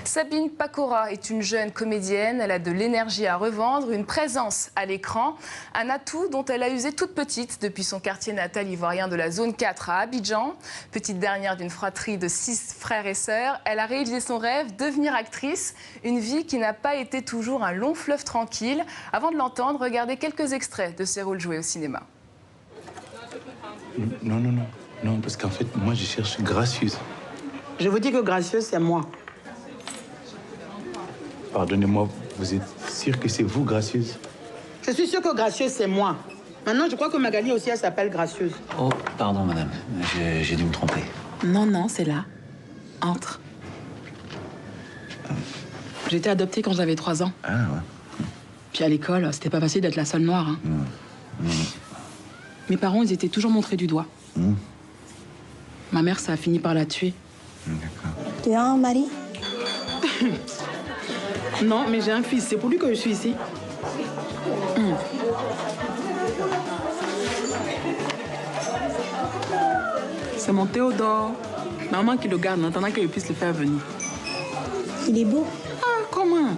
Sabine Pacora est une jeune comédienne, elle a de l'énergie à revendre, une présence à l'écran, un atout dont elle a usé toute petite depuis son quartier natal ivoirien de la zone 4 à Abidjan. Petite dernière d'une fratrie de 6 frères et sœurs, elle a réalisé son rêve, devenir actrice, une vie qui n'a pas été toujours un long fleuve tranquille. Avant de l'entendre, regardez quelques extraits de ses rôles joués au cinéma. Non, parce qu'en fait, moi, je cherche gracieuse. Je vous dis que gracieuse, c'est moi. Pardonnez-moi, vous êtes sûr que c'est vous, gracieuse? Je suis sûre que gracieuse, c'est moi. Maintenant, je crois que Magali aussi, elle s'appelle gracieuse. Oh, pardon, madame. J'ai dû me tromper. Non, c'est là. Entre. J'ai été adoptée quand j'avais 3 ans. Ah, ouais. Puis à l'école, c'était pas facile d'être la seule noire. Hein. Mes parents, ils étaient toujours montrés du doigt. Ma mère, ça a fini par la tuer. D'accord. Tu as un mari? Non, mais j'ai un fils. C'est pour lui que je suis ici. C'est mon Théodore. Maman qui le garde en attendant qu'il puisse le faire venir. Il est beau. Ah, comment?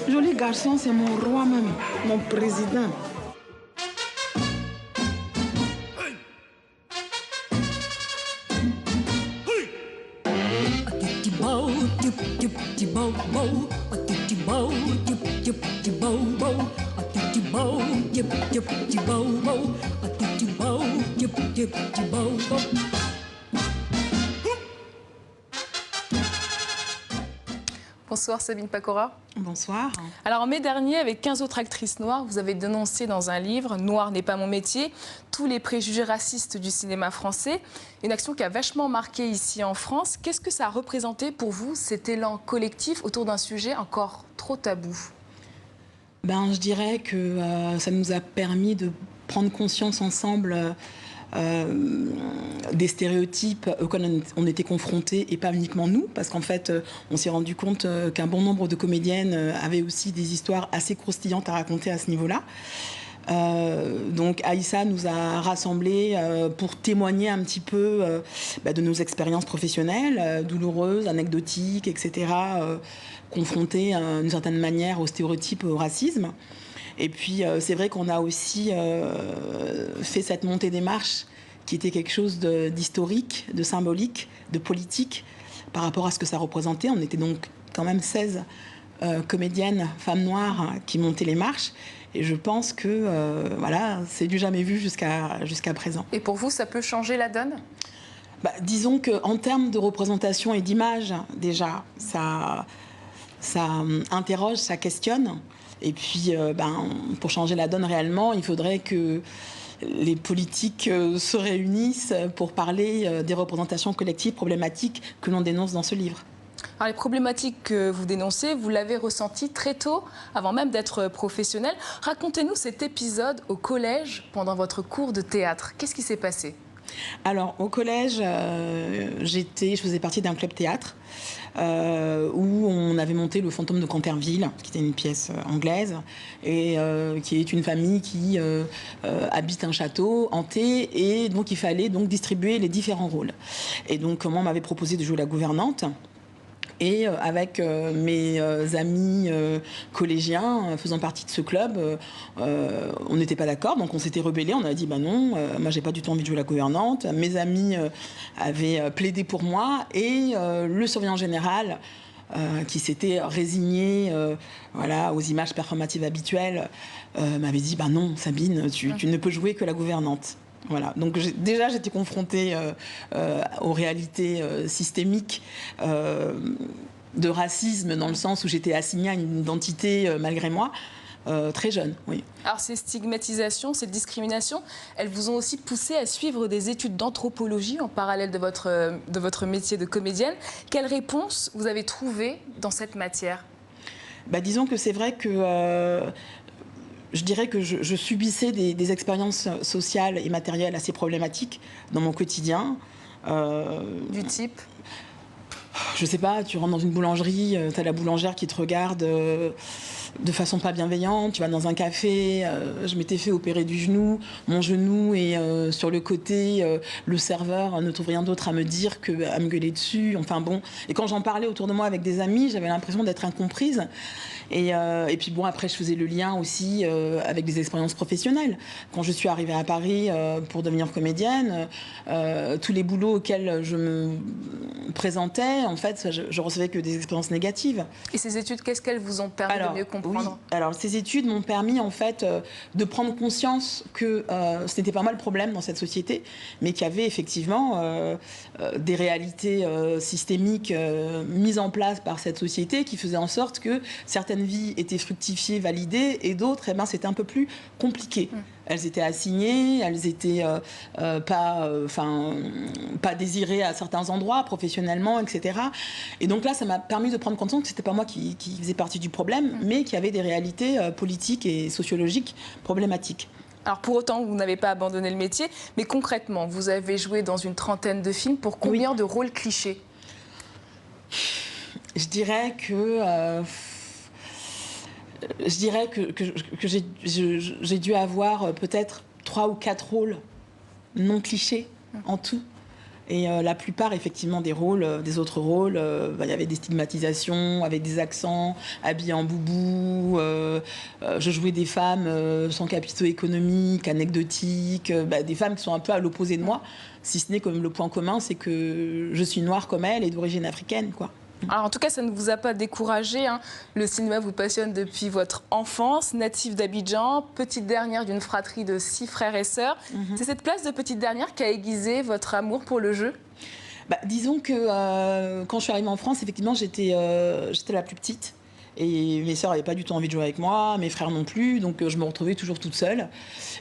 Joli garçon, c'est mon roi même, mon président. Bonsoir Sabine Pacora. Bonsoir. Alors en mai dernier, avec 15 autres actrices noires, vous avez dénoncé dans un livre « Noir n'est pas mon métier » tous les préjugés racistes du cinéma français. Une action qui a vachement marqué ici en France. Qu'est-ce que ça a représenté pour vous, cet élan collectif autour d'un sujet encore trop tabou? Je dirais que ça nous a permis de prendre conscience ensemble des stéréotypes auxquels on était confrontés, et pas uniquement nous, parce qu'en fait, on s'est rendu compte qu'un bon nombre de comédiennes avaient aussi des histoires assez croustillantes à raconter à ce niveau-là. Donc Aïssa nous a rassemblés pour témoigner un petit peu de nos expériences professionnelles, douloureuses, anecdotiques, etc., confrontées d'une certaine manière aux stéréotypes, au racisme. Et puis, c'est vrai qu'on a aussi fait cette montée des marches qui était quelque chose d'historique, de symbolique, de politique par rapport à ce que ça représentait. On était donc quand même 16 comédiennes, femmes noires, qui montaient les marches. Et je pense que, voilà, c'est du jamais vu jusqu'à présent. Et pour vous, ça peut changer la donne? Disons qu'en termes de représentation et d'image, déjà, ça interroge, ça questionne. Et puis, pour changer la donne réellement, il faudrait que les politiques se réunissent pour parler des représentations collectives problématiques que l'on dénonce dans ce livre. Alors, les problématiques que vous dénoncez, vous l'avez ressenti très tôt, avant même d'être professionnel. Racontez-nous cet épisode au collège pendant votre cours de théâtre. Qu'est-ce qui s'est passé? Alors, au collège, je faisais partie d'un club théâtre où on avait monté Le Fantôme de Canterville, qui était une pièce anglaise, et qui est une famille qui habite un château hanté, et donc il fallait donc distribuer les différents rôles. Et donc, moi, on m'avait proposé de jouer la gouvernante. Et avec mes amis collégiens faisant partie de ce club, on n'était pas d'accord, donc on s'était rebellé. On a dit non, moi j'ai pas du tout envie de jouer la gouvernante. Mes amis avaient plaidé pour moi, et le surveillant général, qui s'était résigné aux images performatives habituelles, m'avait dit non, Sabine, tu ne peux jouer que la gouvernante. Voilà. Donc déjà j'étais confrontée aux réalités systémiques de racisme, dans le sens où j'étais assignée à une identité malgré moi, très jeune, oui. Alors ces stigmatisations, ces discriminations, elles vous ont aussi poussé à suivre des études d'anthropologie en parallèle de votre métier de comédienne. Quelle réponse vous avez trouvée dans cette matière? Disons que c'est vrai que je dirais que je subissais des expériences sociales et matérielles assez problématiques dans mon quotidien. Du type? Je sais pas, tu rentres dans une boulangerie, tu as la boulangère qui te regarde de façon pas bienveillante. Tu vas dans un café, je m'étais fait opérer du genou, mon genou est sur le côté, le serveur ne trouve rien d'autre à me dire qu'à me gueuler dessus. Enfin bon, et quand j'en parlais autour de moi avec des amis, j'avais l'impression d'être incomprise. Et puis bon, après je faisais le lien aussi avec des expériences professionnelles. Quand je suis arrivée à Paris pour devenir comédienne, tous les boulots auxquels je me présentais, en fait, je recevais que des expériences négatives. Et ces études, qu'est-ce qu'elles vous ont permis de mieux comprendre? Oui. Alors ces études m'ont permis en fait de prendre conscience que ce n'était pas moi le problème dans cette société, mais qu'il y avait effectivement des réalités systémiques mises en place par cette société qui faisaient en sorte que certaines vies étaient fructifiées, validées, et d'autres, eh ben, c'était un peu plus compliqué. Elles étaient assignées, elles étaient pas désirées à certains endroits, professionnellement, etc. Et donc là, ça m'a permis de prendre conscience que c'était pas moi qui faisais partie du problème, mais qu'il y avait des réalités politiques et sociologiques problématiques. Alors pour autant, vous n'avez pas abandonné le métier, mais concrètement, vous avez joué dans une trentaine de films. Pour combien de rôles clichés? Je dirais que... j'ai dû avoir peut-être 3 ou 4 rôles non clichés en tout. Et la plupart, effectivement, des autres rôles, il y avait des stigmatisations, avec des accents, habillés en boubou. Je jouais des femmes sans capitaux économiques, anecdotiques, des femmes qui sont un peu à l'opposé de moi, si ce n'est que le point commun, c'est que je suis noire comme elles et d'origine africaine, quoi. Alors en tout cas, ça ne vous a pas découragé, hein. Le cinéma vous passionne depuis votre enfance, native d'Abidjan, petite dernière d'une fratrie de 6 frères et sœurs. C'est cette place de petite dernière qui a aiguisé votre amour pour le jeu? Disons que quand je suis arrivée en France, effectivement, j'étais la plus petite. Et mes sœurs n'avaient pas du tout envie de jouer avec moi, mes frères non plus, donc je me retrouvais toujours toute seule.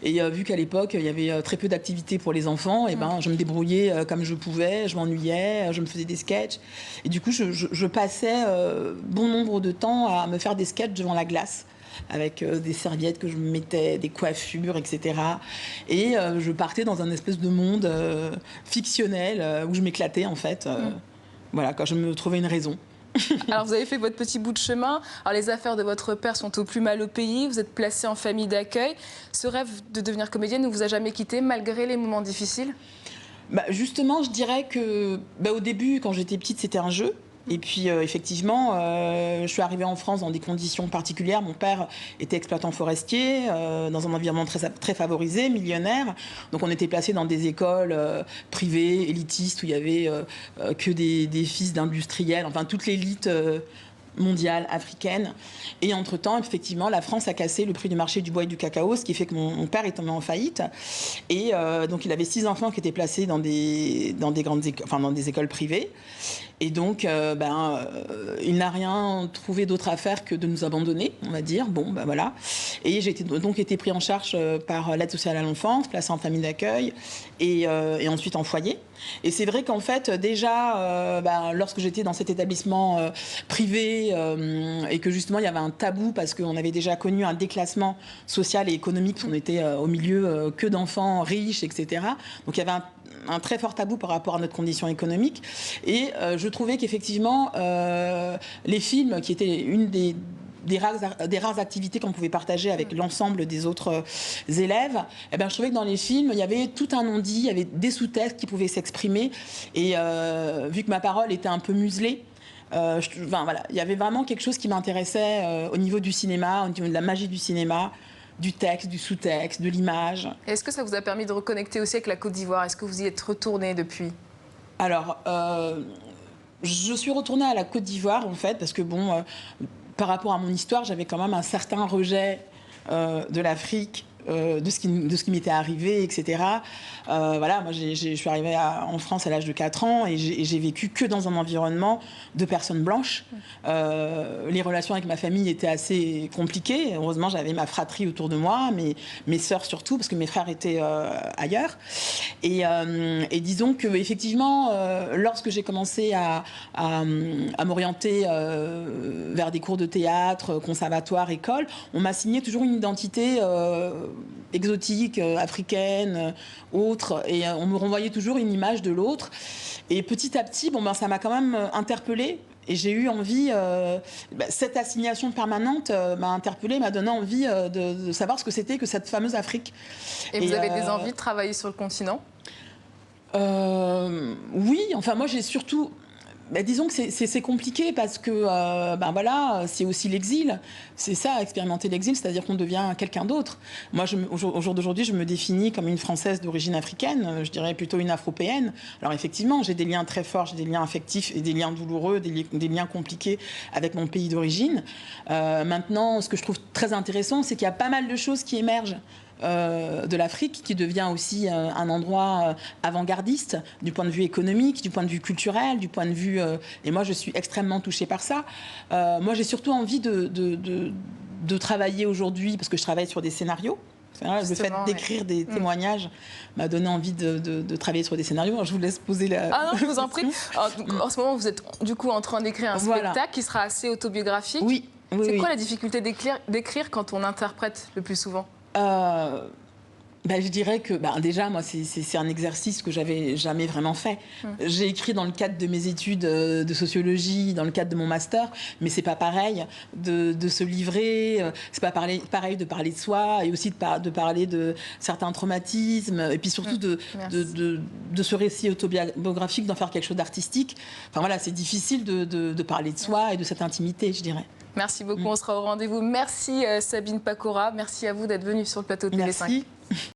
Et vu qu'à l'époque, il y avait très peu d'activités pour les enfants, et je me débrouillais comme je pouvais, je m'ennuyais, je me faisais des sketchs. Et du coup, je passais bon nombre de temps à me faire des sketchs devant la glace, avec des serviettes que je me mettais, des coiffures, etc. Et je partais dans un espèce de monde fictionnel où je m'éclatais, en fait. Voilà, quand je me trouvais une raison. Alors vous avez fait votre petit bout de chemin. Alors les affaires de votre père sont au plus mal au pays. Vous êtes placée en famille d'accueil. Ce rêve de devenir comédienne ne vous a jamais quitté malgré les moments difficiles? Justement, je dirais que au début, quand j'étais petite, c'était un jeu. Et puis, effectivement, je suis arrivée en France dans des conditions particulières. Mon père était exploitant forestier, dans un environnement très favorisé, millionnaire. Donc, on était placés dans des écoles privées, élitistes, où il y avait que des fils d'industriels, enfin, toute l'élite mondiale, africaine. Et entre-temps, effectivement, la France a cassé le prix du marché du bois et du cacao, ce qui fait que mon père est tombé en faillite. Et donc, il avait 6 enfants qui étaient placés dans des écoles privées. Et donc, il n'a rien trouvé d'autre à faire que de nous abandonner, on va dire. Bon, voilà. Et j'ai donc été pris en charge par l'aide sociale à l'enfance, placée en famille d'accueil et ensuite en foyer. Et c'est vrai qu'en fait, déjà, lorsque j'étais dans cet établissement privé et que justement il y avait un tabou parce qu'on avait déjà connu un déclassement social et économique, parce qu'on était au milieu que d'enfants riches, etc. Donc il y avait un très fort tabou par rapport à notre condition économique. Et je trouvais qu'effectivement, les films, qui étaient une des rares activités qu'on pouvait partager avec l'ensemble des autres élèves, je trouvais que dans les films, il y avait tout un non-dit, il y avait des sous-textes qui pouvaient s'exprimer. Et vu que ma parole était un peu muselée, il y avait vraiment quelque chose qui m'intéressait au niveau du cinéma, au niveau de la magie du cinéma, du texte, du sous-texte, de l'image. Est-ce que ça vous a permis de reconnecter aussi avec la Côte d'Ivoire? Est-ce que vous y êtes retournée depuis? Alors, je suis retournée à la Côte d'Ivoire, en fait, parce que, par rapport à mon histoire, j'avais quand même un certain rejet de l'Afrique, de ce qui m'était arrivé, etc. Moi, je suis arrivée en France à l'âge de 4 ans et j'ai vécu que dans un environnement de personnes blanches. Les relations avec ma famille étaient assez compliquées. Heureusement, j'avais ma fratrie autour de moi, mes sœurs surtout, parce que mes frères étaient ailleurs. Et disons que effectivement, lorsque j'ai commencé à m'orienter vers des cours de théâtre, conservatoire, école, on m'a assigné toujours une identité exotique, africaine, autre, et on me renvoyait toujours une image de l'autre. Et petit à petit, ça m'a quand même interpellée Et j'ai eu envie, cette assignation permanente m'a interpellée, m'a donné envie de savoir ce que c'était que cette fameuse Afrique. Et vous avez des envies de travailler sur le continent ? Oui, enfin moi j'ai surtout... disons que c'est compliqué parce que voilà, c'est aussi l'exil. C'est ça, expérimenter l'exil, c'est-à-dire qu'on devient quelqu'un d'autre. Moi, au jour d'aujourd'hui, je me définis comme une Française d'origine africaine, je dirais plutôt une Afropéenne. Alors effectivement, j'ai des liens très forts, j'ai des liens affectifs et des liens douloureux, des liens compliqués avec mon pays d'origine. Maintenant, ce que je trouve très intéressant, c'est qu'il y a pas mal de choses qui émergent de l'Afrique, qui devient aussi un endroit avant-gardiste du point de vue économique, du point de vue culturel, du point de vue... et moi, je suis extrêmement touchée par ça. Moi, j'ai surtout envie de travailler aujourd'hui, parce que je travaille sur des scénarios. Le fait d'écrire des témoignages m'a donné envie de travailler sur des scénarios. Alors, je vous laisse poser la... Ah non, je vous en prie. Alors, en ce moment, vous êtes du coup en train d'écrire un spectacle qui sera assez autobiographique. Oui. C'est quoi la difficulté d'écrire quand on interprète le plus souvent ? Je dirais que déjà, moi, c'est un exercice que j'avais jamais vraiment fait. J'ai écrit dans le cadre de mes études de sociologie, dans le cadre de mon master, mais c'est pas pareil de se livrer, c'est pas pareil de parler de soi et aussi de parler de certains traumatismes et puis surtout de ce récit autobiographique, d'en faire quelque chose d'artistique. Enfin voilà, c'est difficile de parler de soi et de cette intimité, je dirais. Merci beaucoup, on sera au rendez-vous. Merci Sabine Pacora, merci à vous d'être venue sur le plateau de TV5. Merci.